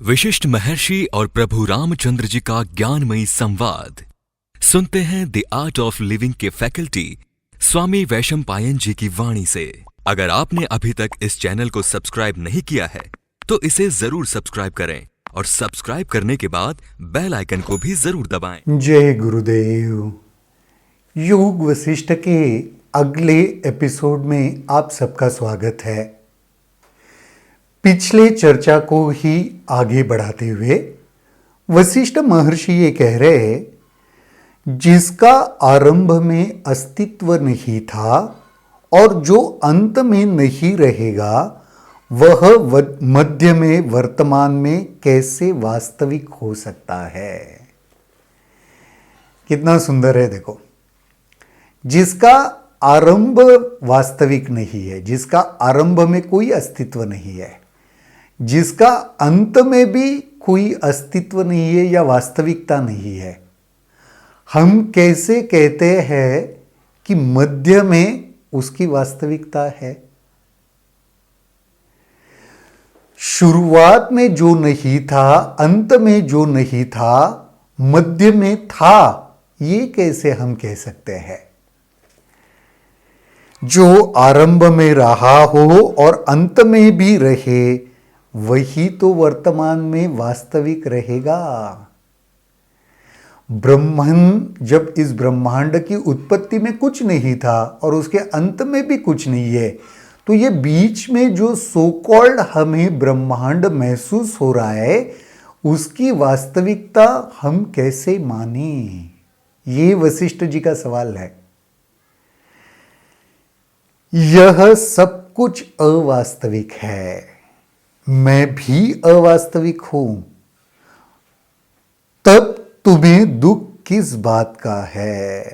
विशिष्ट महर्षि और प्रभु रामचंद्र जी का ज्ञानमयी संवाद सुनते हैं द आर्ट ऑफ लिविंग के फैकल्टी स्वामी वैशंपायन जी की वाणी से। अगर आपने अभी तक इस चैनल को सब्सक्राइब नहीं किया है तो इसे जरूर सब्सक्राइब करें और सब्सक्राइब करने के बाद बेल आइकन को भी जरूर दबाएं। जय गुरुदेव। योग वशिष्ठ के अगले एपिसोड में आप सबका स्वागत है। पिछले चर्चा को ही आगे बढ़ाते हुए वशिष्ठ महर्षि ये कह रहे हैं, जिसका आरंभ में अस्तित्व नहीं था और जो अंत में नहीं रहेगा वह मध्य में वर्तमान में कैसे वास्तविक हो सकता है। कितना सुंदर है देखो। जिसका आरंभ वास्तविक नहीं है, जिसका आरंभ में कोई अस्तित्व नहीं है, जिसका अंत में भी कोई अस्तित्व नहीं है या वास्तविकता नहीं है, हम कैसे कहते हैं कि मध्य में उसकी वास्तविकता है। शुरुआत में जो नहीं था, अंत में जो नहीं था, मध्य में था, ये कैसे हम कह सकते हैं। जो आरंभ में रहा हो और अंत में भी रहे वही तो वर्तमान में वास्तविक रहेगा। ब्रह्मन जब इस ब्रह्मांड की उत्पत्ति में कुछ नहीं था और उसके अंत में भी कुछ नहीं है, तो ये बीच में जो सो कॉल्ड हमें ब्रह्मांड महसूस हो रहा है उसकी वास्तविकता हम कैसे माने, ये वशिष्ठ जी का सवाल है। यह सब कुछ अवास्तविक है, मैं भी अवास्तविक हूं, तब तुम्हें दुख किस बात का है।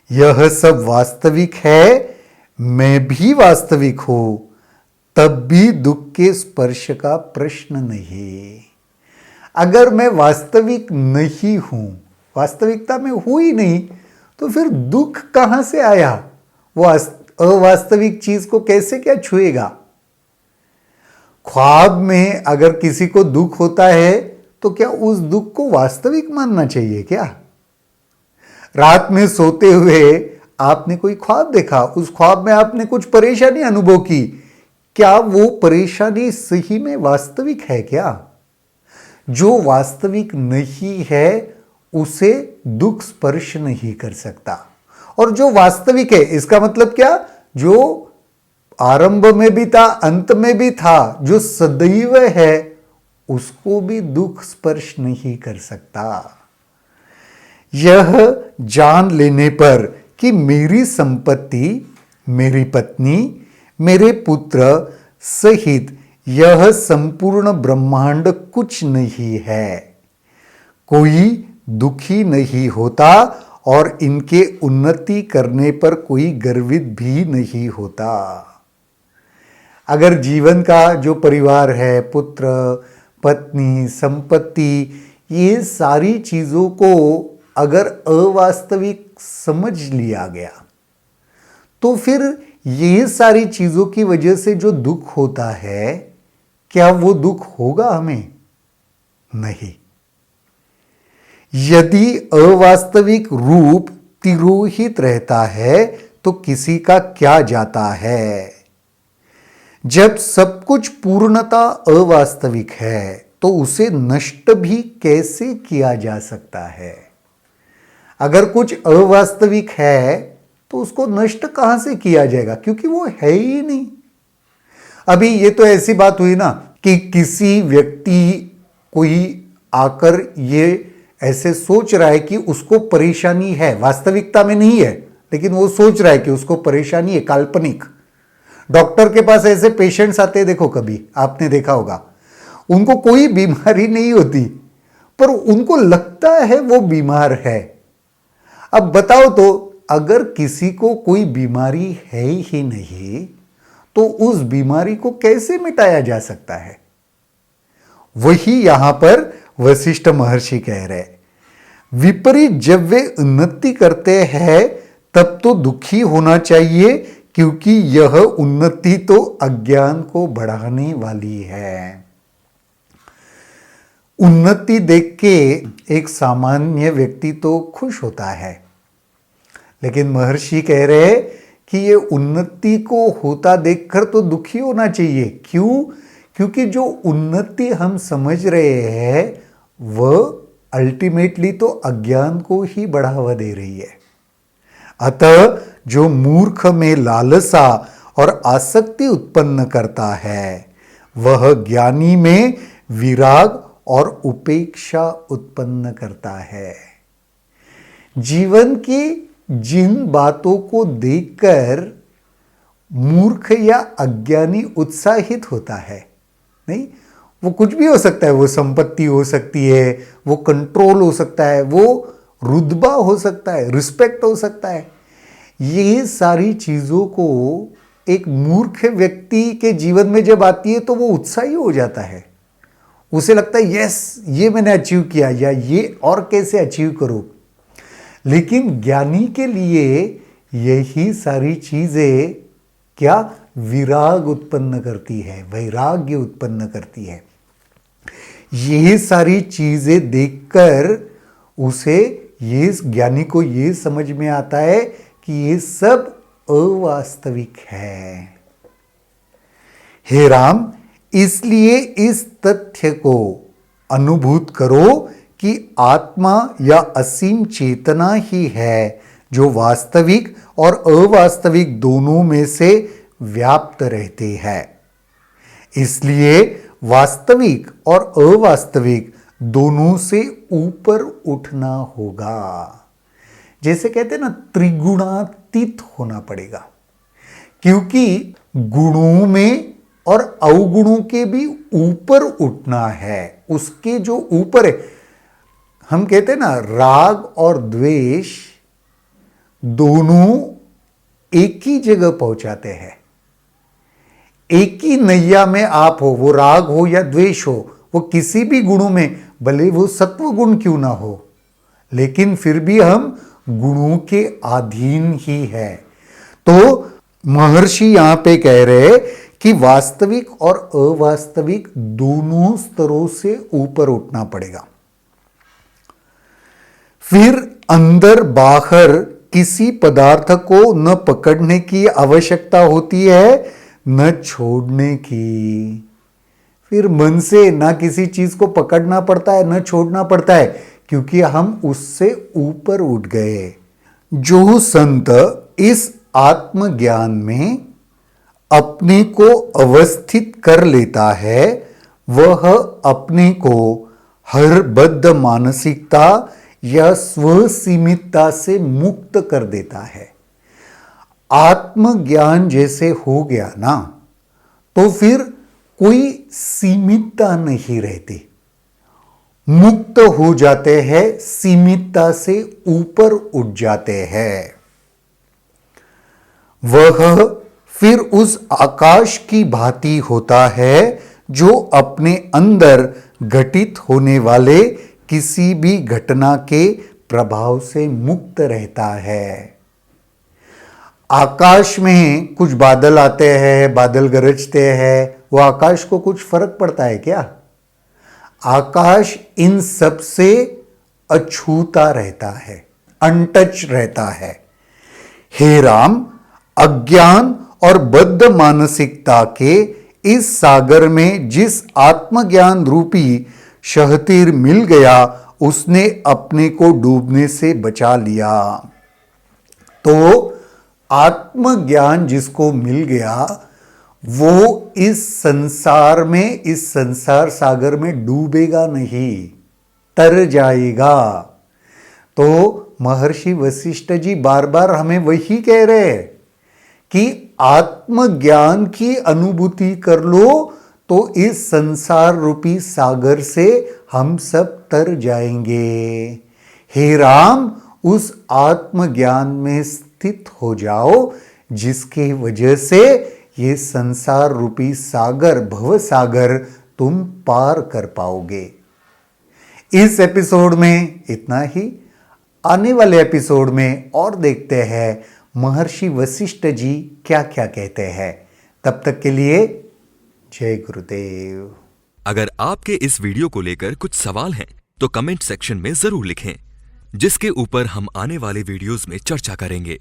यह सब वास्तविक है, मैं भी वास्तविक हूं, तब भी दुख के स्पर्श का प्रश्न नहीं। अगर मैं वास्तविक नहीं हूं, वास्तविकता में हूं ही नहीं, तो फिर दुख कहां से आया। वो अवास्तविक चीज को कैसे क्या छुएगा। ख्वाब में अगर किसी को दुख होता है तो क्या उस दुख को वास्तविक मानना चाहिए क्या। रात में सोते हुए आपने कोई ख्वाब देखा, उस ख्वाब में आपने कुछ परेशानी अनुभव की, क्या वो परेशानी सही में वास्तविक है क्या। जो वास्तविक नहीं है उसे दुख स्पर्श नहीं कर सकता, और जो वास्तविक है इसका मतलब क्या, जो आरंभ में भी था अंत में भी था, जो सदैव है उसको भी दुख स्पर्श नहीं कर सकता। यह जान लेने पर कि मेरी संपत्ति, मेरी पत्नी, मेरे पुत्र सहित यह संपूर्ण ब्रह्मांड कुछ नहीं है, कोई दुखी नहीं होता और इनके उन्नति करने पर कोई गर्वित भी नहीं होता। अगर जीवन का जो परिवार है, पुत्र, पत्नी, संपत्ति, ये सारी चीजों को अगर अवास्तविक समझ लिया गया तो फिर ये सारी चीजों की वजह से जो दुख होता है, क्या वो दुख होगा हमें। नहीं। यदि अवास्तविक रूप तिरोहित रहता है तो किसी का क्या जाता है। जब सब कुछ पूर्णता अवास्तविक है तो उसे नष्ट भी कैसे किया जा सकता है। अगर कुछ अवास्तविक है तो उसको नष्ट कहां से किया जाएगा, क्योंकि वो है ही नहीं। अभी ये तो ऐसी बात हुई ना कि किसी व्यक्ति कोई आकर ये ऐसे सोच रहा है कि उसको परेशानी है, वास्तविकता में नहीं है, लेकिन वो सोच रहा है कि उसको परेशानी है, काल्पनिक। डॉक्टर के पास ऐसे पेशेंट्स आते हैं, देखो कभी आपने देखा होगा, उनको कोई बीमारी नहीं होती पर उनको लगता है वो बीमार है। अब बताओ तो अगर किसी को कोई बीमारी है ही नहीं तो उस बीमारी को कैसे मिटाया जा सकता है। वही यहां पर वशिष्ठ महर्षि कह रहे, विपरीत जब वे उन्नति करते हैं तब तो दुखी होना चाहिए, क्योंकि यह उन्नति तो अज्ञान को बढ़ाने वाली है। उन्नति देख के एक सामान्य व्यक्ति तो खुश होता है, लेकिन महर्षि कह रहे हैं कि ये उन्नति को होता देखकर तो दुखी होना चाहिए। क्यों? क्योंकि जो उन्नति हम समझ रहे हैं वह अल्टीमेटली तो अज्ञान को ही बढ़ावा दे रही है। अतः जो मूर्ख में लालसा और आसक्ति उत्पन्न करता है वह ज्ञानी में विराग और उपेक्षा उत्पन्न करता है। जीवन की जिन बातों को देखकर मूर्ख या अज्ञानी उत्साहित होता है, नहीं, वो कुछ भी हो सकता है, वो संपत्ति हो सकती है, वो कंट्रोल हो सकता है, वो रुतबा हो सकता है, रिस्पेक्ट हो सकता है। ये सारी चीजों को एक मूर्ख व्यक्ति के जीवन में जब आती है तो वो उत्साही हो जाता है। उसे लगता है यस, ये मैंने अचीव किया, या ये और कैसे अचीव करूं। लेकिन ज्ञानी के लिए यही सारी चीजें क्या विराग उत्पन्न करती है, वैराग्य उत्पन्न करती है। ये सारी चीजें देखकर उसे, ये ज्ञानी को ये समझ में आता है कि ये सब अवास्तविक है। हे राम, इसलिए इस तथ्य को अनुभूत करो कि आत्मा या असीम चेतना ही है जो वास्तविक और अवास्तविक दोनों में से व्याप्त रहते हैं। इसलिए वास्तविक और अवास्तविक दोनों से ऊपर उठना होगा। जैसे कहते हैं ना, त्रिगुणातीत होना पड़ेगा, क्योंकि गुणों में और अवगुणों के भी ऊपर उठना है। उसके जो ऊपर है, हम कहते हैं ना, राग और द्वेष दोनों एक ही जगह पहुंचाते हैं। एक ही नैया में आप हो, वो राग हो या द्वेष हो, वो किसी भी गुणों में, भले वो सत्व गुण क्यों ना हो, लेकिन फिर भी हम गुणों के अधीन ही है। तो महर्षि यहां पे कह रहे कि वास्तविक और अवास्तविक दोनों स्तरों से ऊपर उठना पड़ेगा। फिर अंदर बाहर किसी पदार्थ को न पकड़ने की आवश्यकता होती है न छोड़ने की। फिर मन से ना किसी चीज को पकड़ना पड़ता है न छोड़ना पड़ता है, क्योंकि हम उससे ऊपर उठ गए। जो संत इस आत्मज्ञान में अपने को अवस्थित कर लेता है वह अपने को हर बद्ध मानसिकता या स्वसीमितता से मुक्त कर देता है। आत्मज्ञान जैसे हो गया ना, तो फिर कोई सीमितता नहीं रहती, मुक्त हो जाते हैं, सीमितता से ऊपर उठ जाते हैं। वह फिर उस आकाश की भांति होता है जो अपने अंदर घटित होने वाले किसी भी घटना के प्रभाव से मुक्त रहता है। आकाश में कुछ बादल आते हैं, बादल गरजते हैं, वो आकाश को कुछ फर्क पड़ता है क्या? आकाश इन सब से अछूता रहता है, अनटच रहता है। हे राम, अज्ञान और बद्ध मानसिकता के इस सागर में जिस आत्मज्ञान रूपी शहतीर मिल गया उसने अपने को डूबने से बचा लिया। तो आत्मज्ञान जिसको मिल गया वो इस संसार में, इस संसार सागर में डूबेगा नहीं, तर जाएगा। तो महर्षि वशिष्ठ जी बार बार हमें वही कह रहे हैं कि आत्मज्ञान की अनुभूति कर लो तो इस संसार रूपी सागर से हम सब तर जाएंगे। हे राम, उस आत्मज्ञान में स्थित हो जाओ जिसकी वजह से ये संसार रूपी सागर, भव सागर तुम पार कर पाओगे। इस एपिसोड में इतना ही। आने वाले एपिसोड में और देखते हैं महर्षि वशिष्ठ जी क्या क्या कहते हैं। तब तक के लिए जय गुरुदेव। अगर आपके इस वीडियो को लेकर कुछ सवाल हैं तो कमेंट सेक्शन में जरूर लिखें, जिसके ऊपर हम आने वाले वीडियोस में चर्चा करेंगे।